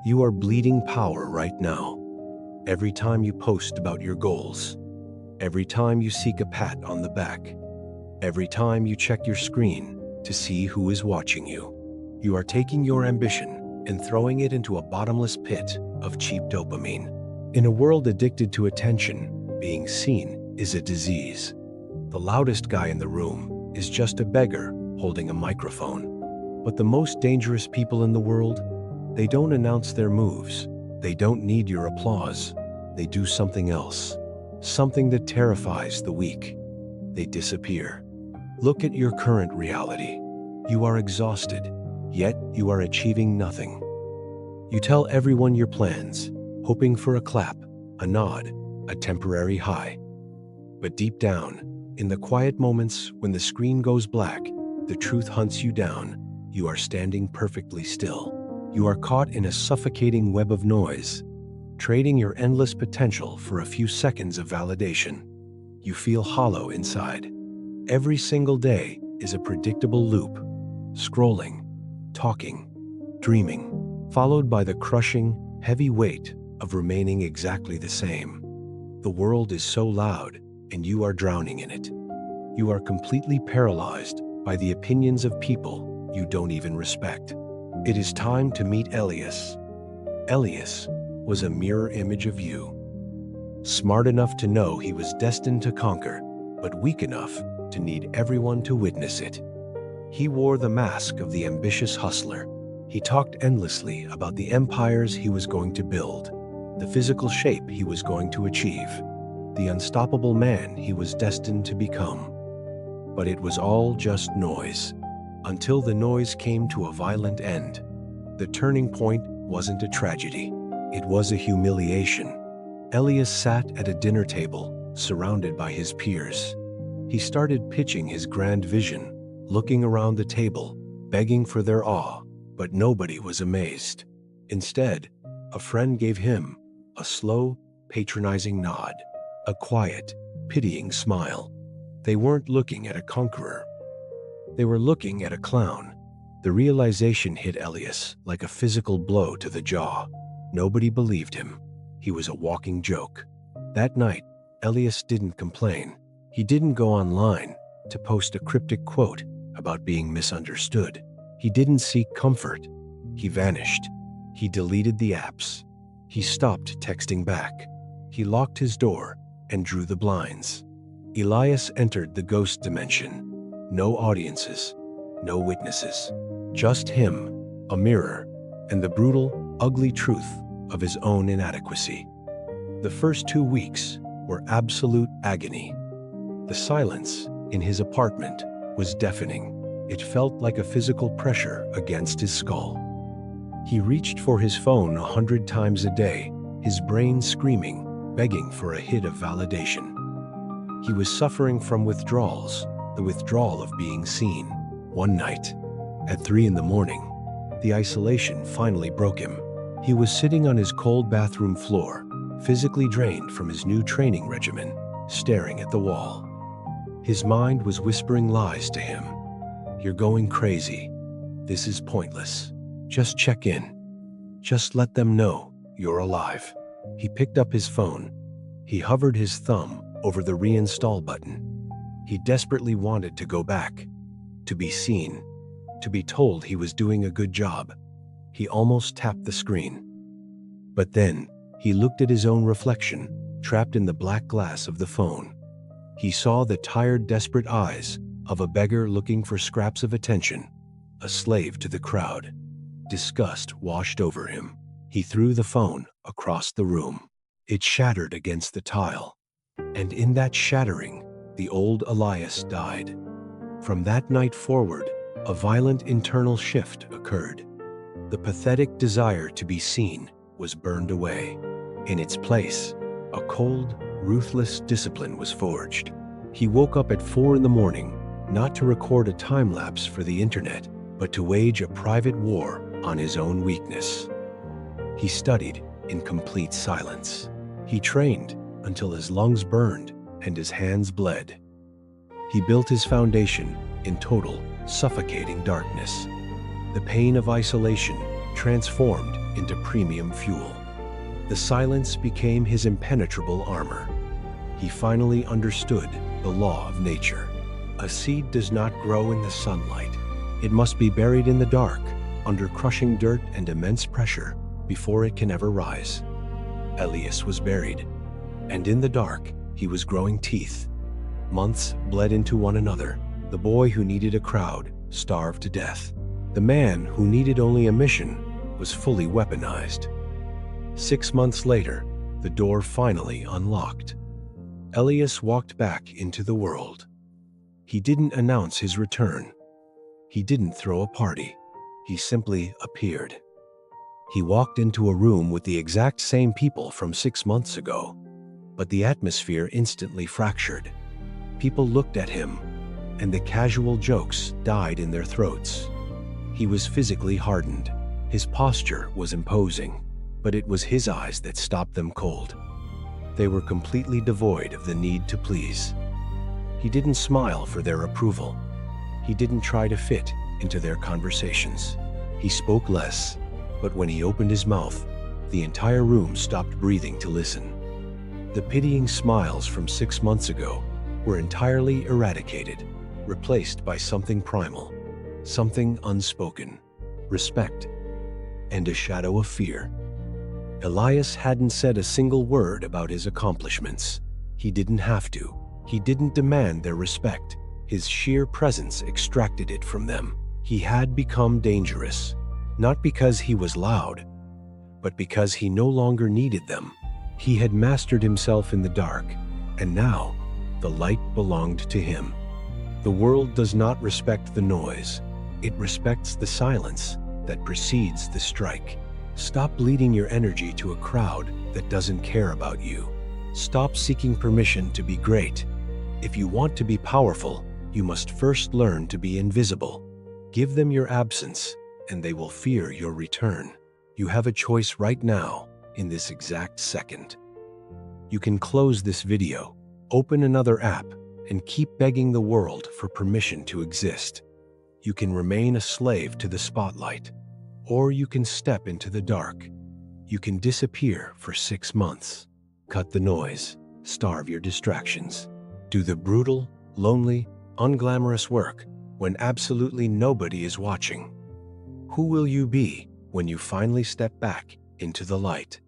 You are bleeding power right now. Every time you post about your goals, every time you seek a pat on the back, every time you check your screen to see who is watching you, you are taking your ambition and throwing it into a bottomless pit of cheap dopamine. In a world addicted to attention, being seen is a disease. The loudest guy in the room is just a beggar holding a microphone. But the most dangerous people in the world, they don't announce their moves. They don't need your applause. They do something else, something that terrifies the weak. They disappear. Look at your current reality. You are exhausted, yet you are achieving nothing. You tell everyone your plans, hoping for a clap, a nod, a temporary high. But deep down, in the quiet moments when the screen goes black, the truth hunts you down. You are standing perfectly still. You are caught in a suffocating web of noise, trading your endless potential for a few seconds of validation. You feel hollow inside. Every single day is a predictable loop, scrolling, talking, dreaming, followed by the crushing, heavy weight of remaining exactly the same. The world is so loud, and you are drowning in it. You are completely paralyzed by the opinions of people you don't even respect. It is time to meet Elias. Elias was a mirror image of you. Smart enough to know he was destined to conquer, but weak enough to need everyone to witness it. He wore the mask of the ambitious hustler. He talked endlessly about the empires he was going to build, the physical shape he was going to achieve, the unstoppable man he was destined to become. But it was all just noise, until the noise came to a violent end. The turning point wasn't a tragedy. It was a humiliation. Elias sat at a dinner table, surrounded by his peers. He started pitching his grand vision, looking around the table, begging for their awe, but nobody was amazed. Instead, a friend gave him a slow, patronizing nod, a quiet, pitying smile. They weren't looking at a conqueror. They were looking at a clown. The realization hit Elias like a physical blow to the jaw. Nobody believed him. He was a walking joke. That night, Elias didn't complain. He didn't go online to post a cryptic quote about being misunderstood. He didn't seek comfort. He vanished. He deleted the apps. He stopped texting back. He locked his door and drew the blinds. Elias entered the ghost dimension. No audiences, no witnesses. Just him, a mirror, and the brutal, ugly truth of his own inadequacy. The first 2 weeks were absolute agony. The silence in his apartment was deafening. It felt like a physical pressure against his skull. He reached for his phone 100 times a day, his brain screaming, begging for a hit of validation. He was suffering from withdrawals, the withdrawal of being seen. One night, at 3 in the morning, the isolation finally broke him. He was sitting on his cold bathroom floor, physically drained from his new training regimen, staring at the wall. His mind was whispering lies to him. You're going crazy. This is pointless. Just check in. Just let them know you're alive. He picked up his phone. He hovered his thumb over the reinstall button. He desperately wanted to go back, to be seen, to be told he was doing a good job. He almost tapped the screen. But then, he looked at his own reflection, trapped in the black glass of the phone. He saw the tired, desperate eyes of a beggar looking for scraps of attention, a slave to the crowd. Disgust washed over him. He threw the phone across the room. It shattered against the tile. And in that shattering, the old Elias died. From that night forward, a violent internal shift occurred. The pathetic desire to be seen was burned away. In its place, a cold, ruthless discipline was forged. He woke up at 4 in the morning, not to record a time-lapse for the internet, but to wage a private war on his own weakness. He studied in complete silence. He trained until his lungs burned and his hands bled. He built his foundation in total, suffocating darkness. The pain of isolation transformed into premium fuel. The silence became his impenetrable armor. He finally understood the law of nature. A seed does not grow in the sunlight. It must be buried in the dark, under crushing dirt and immense pressure, before it can ever rise. Elias was buried, and in the dark, he was growing teeth. Months bled into one another. The boy who needed a crowd starved to death. The man who needed only a mission was fully weaponized. 6 months later, the door finally unlocked. Elias walked back into the world. He didn't announce his return. He didn't throw a party. He simply appeared. He walked into a room with the exact same people from 6 months ago, but the atmosphere instantly fractured. People looked at him, and the casual jokes died in their throats. He was physically hardened. His posture was imposing, but it was his eyes that stopped them cold. They were completely devoid of the need to please. He didn't smile for their approval. He didn't try to fit into their conversations. He spoke less, but when he opened his mouth, the entire room stopped breathing to listen. The pitying smiles from 6 months ago were entirely eradicated, replaced by something primal, something unspoken, respect, and a shadow of fear. Elias hadn't said a single word about his accomplishments. He didn't have to. He didn't demand their respect. His sheer presence extracted it from them. He had become dangerous, not because he was loud, but because he no longer needed them. He had mastered himself in the dark, and now the light belonged to him. The world does not respect the noise. It respects the silence that precedes the strike. Stop bleeding your energy to a crowd that doesn't care about you. Stop seeking permission to be great. If you want to be powerful, you must first learn to be invisible. Give them your absence, and they will fear your return. You have a choice right now, in this exact second. You can close this video, open another app, and keep begging the world for permission to exist. You can remain a slave to the spotlight, or you can step into the dark. You can disappear for 6 months. Cut the noise, starve your distractions. Do the brutal, lonely, unglamorous work when absolutely nobody is watching. Who will you be when you finally step back into the light?